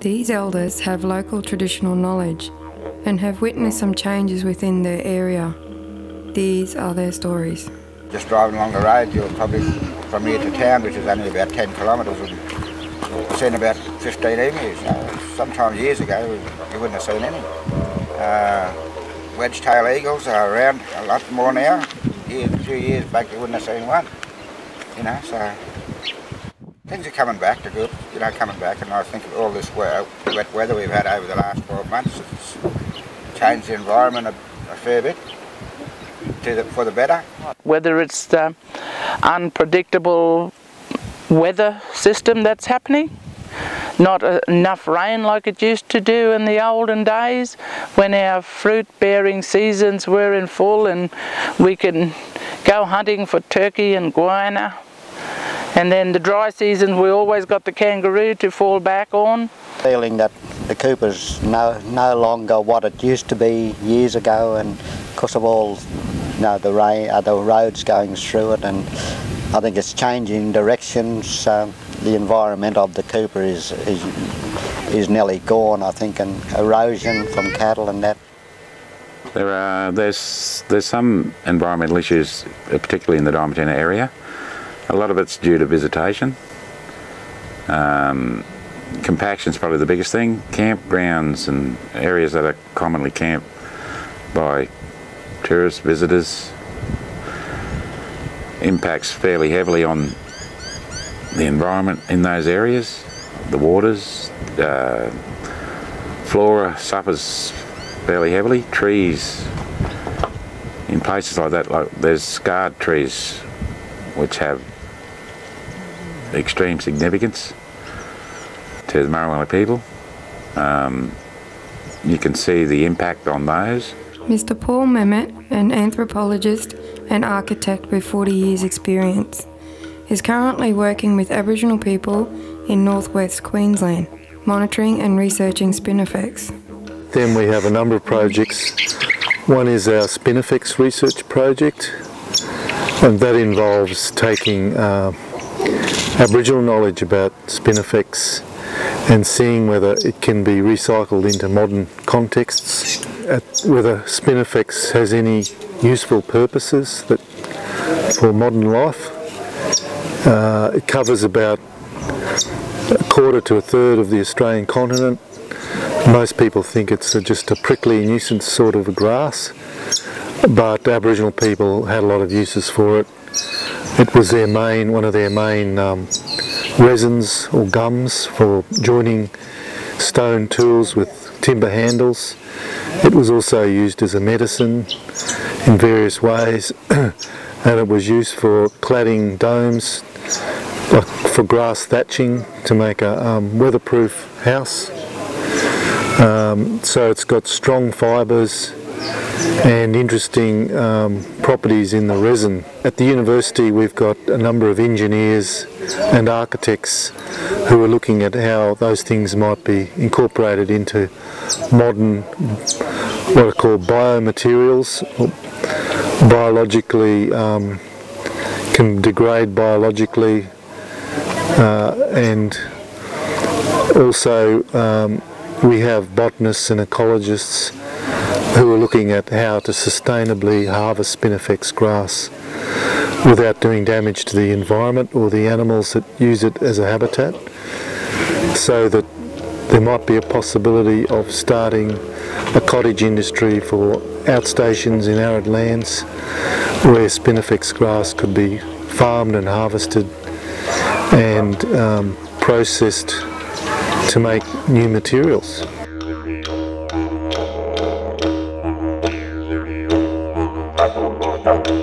These elders have local traditional knowledge and have witnessed some changes within their area. These are their stories. Just driving along the road, you'll probably, from here to town, which is only about 10 kilometres, we've seen about 15 emus. Sometimes years ago, you wouldn't have seen any. Wedge-tail eagles are around a lot more now. A few years back, you wouldn't have seen one. So things are coming back to good, coming back, and I think all this wet weather we've had over the last 12 months has changed the environment a fair bit for the better. Whether it's the unpredictable weather system that's happening, not enough rain like it used to do in the olden days when our fruit bearing seasons were in full and we can go hunting for turkey and guana. And then the dry seasons we always got the kangaroo to fall back on. Feeling that the Cooper's no longer what it used to be years ago, and because of all the rain, the roads going through it, and I think it's changing directions. The environment of the Cooper is nearly gone, I think, and erosion from cattle and that. There's some environmental issues, particularly in the Diamantina area. A lot of it's due to visitation. Compaction's probably the biggest thing. Campgrounds and areas that are commonly camped by tourist visitors impacts fairly heavily on the environment in those areas. The waters, flora suffers fairly heavily. Trees in places like that, there's scarred trees which have extreme significance to the Murruwala people. You can see the impact on those. Mr. Paul Mehmet, an anthropologist and architect with 40 years experience, is currently working with Aboriginal people in northwest Queensland, monitoring and researching spinifex. Then we have a number of projects. One is our spinifex research project, and that involves taking Aboriginal knowledge about spinifex and seeing whether it can be recycled into modern contexts, whether spinifex has any useful purposes for modern life. It covers about a quarter to a third of the Australian continent. Most people think it's just a prickly nuisance sort of a grass, but Aboriginal people had a lot of uses for it. It was one of their main resins or gums for joining stone tools with timber handles. It was also used as a medicine in various ways, and it was used for cladding domes, like for grass thatching to make a weatherproof house. So it's got strong fibres and interesting properties in the resin. At the university we've got a number of engineers and architects who are looking at how those things might be incorporated into modern, what are called biomaterials, biologically, can degrade biologically, and also we have botanists and ecologists who are looking at how to sustainably harvest spinifex grass without doing damage to the environment or the animals that use it as a habitat, so that there might be a possibility of starting a cottage industry for outstations in arid lands where spinifex grass could be farmed and harvested and processed to make new materials. Thank you.